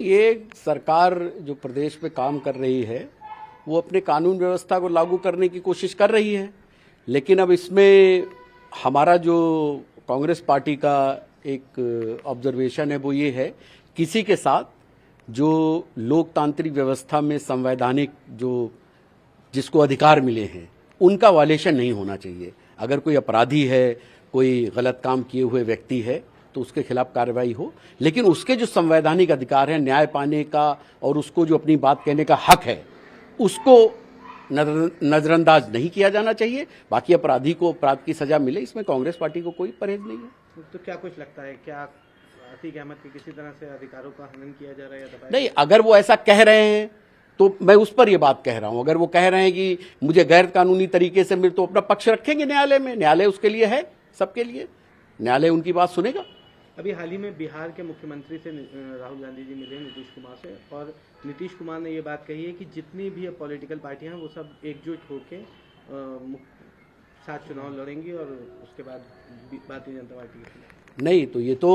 ये सरकार जो प्रदेश में काम कर रही है वो अपने कानून व्यवस्था को लागू करने की कोशिश कर रही है, लेकिन अब इसमें हमारा जो कांग्रेस पार्टी का एक ऑब्जर्वेशन है वो ये है, किसी के साथ जो लोकतांत्रिक व्यवस्था में संवैधानिक जो जिसको अधिकार मिले हैं उनका वायलेशन नहीं होना चाहिए। अगर कोई अपराधी है, कोई गलत काम किए हुए व्यक्ति है तो उसके खिलाफ कार्रवाई हो, लेकिन उसके जो संवैधानिक अधिकार है न्याय पाने का और उसको जो अपनी बात कहने का हक है उसको नजरअंदाज नहीं किया जाना चाहिए। बाकी अपराधी को अपराध की सजा मिले, इसमें कांग्रेस पार्टी को कोई परहेज नहीं है। तो क्या कुछ लगता है, क्या अतीक अहमद के किसी तरह से अधिकारों का हनन किया जा रहा है या दबाया? नहीं, अगर वो ऐसा कह रहे हैं तो मैं उस पर ये बात कह रहा हूं। अगर वो कह रहे हैं कि मुझे गैर कानूनी तरीके से मिल, तो अपना पक्ष रखेंगे न्यायालय में। न्यायालय उसके लिए है, सबके लिए। न्यायालय उनकी बात सुनेगा। अभी हाल ही में बिहार के मुख्यमंत्री से राहुल गांधी जी मिले नीतीश कुमार से, और नीतीश कुमार ने ये बात कही है कि जितनी भी पॉलिटिकल पार्टियां हैं वो सब एकजुट होकर साथ चुनाव लड़ेंगी और उसके बाद भारतीय जनता पार्टी के खिलाफ। नहीं, तो ये तो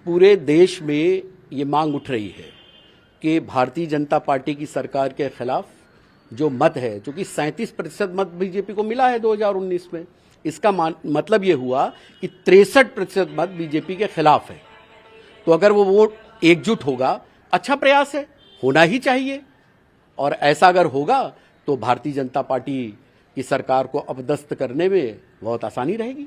पूरे देश में ये मांग उठ रही है कि भारतीय जनता पार्टी की सरकार के खिलाफ जो मत है, चूंकि 37% मत बीजेपी को मिला है 2019 में, इसका मतलब ये हुआ कि 63% मत बीजेपी के खिलाफ है। तो अगर वो वोट एकजुट होगा, अच्छा प्रयास है, होना ही चाहिए। और ऐसा अगर होगा तो भारतीय जनता पार्टी की सरकार को अपदस्थ करने में बहुत आसानी रहेगी।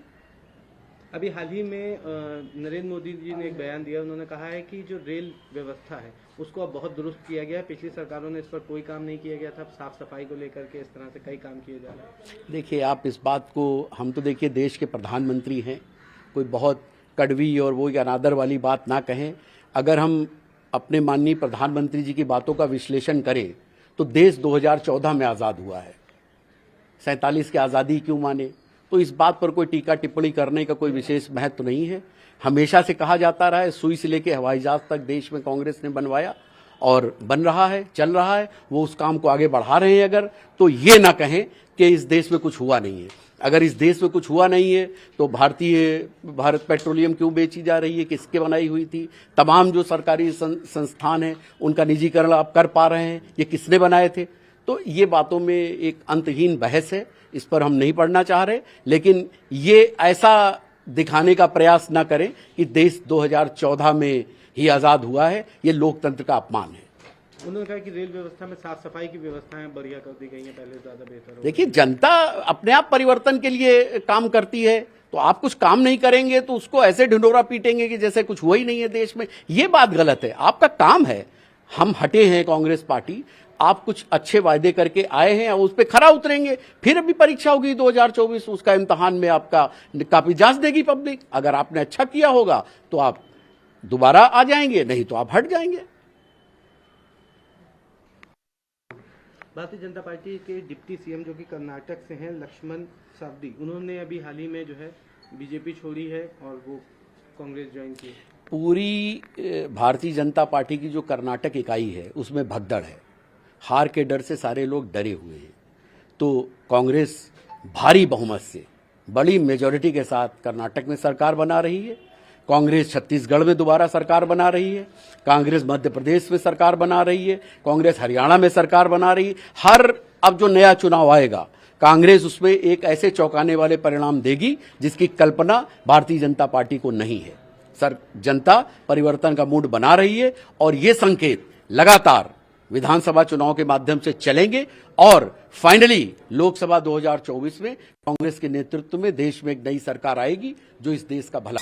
अभी हाल ही में नरेंद्र मोदी जी ने एक बयान दिया। उन्होंने कहा है कि जो रेल व्यवस्था है उसको अब बहुत दुरुस्त किया गया है। पिछली सरकारों ने इस पर कोई काम नहीं किया गया था। साफ सफाई को लेकर के इस तरह से कई काम किए जा रहे हैं। देखिए, आप इस बात को, हम तो देखिए देश के प्रधानमंत्री हैं, कोई बहुत कड़वी और वो अनादर वाली बात ना कहें। अगर हम अपने माननीय प्रधानमंत्री जी की बातों का विश्लेषण करें तो देश 2014 में आज़ाद हुआ है। 47 की आज़ादी क्यों माने? तो इस बात पर कोई टीका टिप्पणी करने का कोई विशेष महत्व नहीं है। हमेशा से कहा जाता रहा है, सुई से लेके हवाई जहाज तक देश में कांग्रेस ने बनवाया और बन रहा है, चल रहा है। वो उस काम को आगे बढ़ा रहे हैं। अगर तो ये ना कहें कि इस देश में कुछ हुआ नहीं है। अगर इस देश में कुछ हुआ नहीं है तो भारत पेट्रोलियम क्यों बेची जा रही है, किसके बनाई हुई थी? तमाम जो सरकारी संस्थान हैं उनका निजीकरण आप कर पा रहे हैं, ये किसने बनाए थे? तो ये बातों में एक अंतहीन बहस है, इस पर हम नहीं पढ़ना चाह रहे। लेकिन ये ऐसा दिखाने का प्रयास ना करें कि देश 2014 में ही आज़ाद हुआ है, ये लोकतंत्र का अपमान है। उन्होंने कहा कि रेल व्यवस्था में साफ सफाई की व्यवस्थाएं बढ़िया कर दी गई हैं, पहले ज्यादा बेहतर हो। देखिए, जनता अपने आप परिवर्तन के लिए काम करती है, तो आप कुछ काम नहीं करेंगे तो उसको ऐसे ढिंढोरा पीटेंगे कि जैसे कुछ हुआ ही नहीं है देश में। ये बात गलत है। आपका काम है, हम हटे हैं कांग्रेस पार्टी, आप कुछ अच्छे वायदे करके आए हैं और उस पर खरा उतरेंगे। फिर अभी परीक्षा होगी 2024, उसका इम्तहान में आपका काफी जांच देगी पब्लिक। अगर आपने अच्छा किया होगा तो आप दोबारा आ जाएंगे, नहीं तो आप हट जाएंगे। भारतीय जनता पार्टी के डिप्टी सीएम जो कि कर्नाटक से हैं, लक्ष्मण सावदी, उन्होंने अभी हाल ही में जो है बीजेपी छोड़ी है और वो कांग्रेस ज्वाइन की। पूरी भारतीय जनता पार्टी की जो कर्नाटक इकाई है उसमें भगदड़ है। हार के डर से सारे लोग डरे हुए हैं। तो कांग्रेस भारी बहुमत से, बड़ी मेजॉरिटी के साथ कर्नाटक में सरकार बना रही है। कांग्रेस छत्तीसगढ़ में दोबारा सरकार बना रही है। कांग्रेस मध्य प्रदेश में सरकार बना रही है। कांग्रेस हरियाणा में सरकार बना रही है। अब जो नया चुनाव आएगा, कांग्रेस उसमें एक ऐसे चौंकाने वाले परिणाम देगी जिसकी कल्पना भारतीय जनता पार्टी को नहीं है। जनता परिवर्तन का मूड बना रही है और ये संकेत लगातार विधानसभा चुनाव के माध्यम से चलेंगे और फाइनली लोकसभा 2024 में कांग्रेस के नेतृत्व में देश में एक नई सरकार आएगी जो इस देश का भला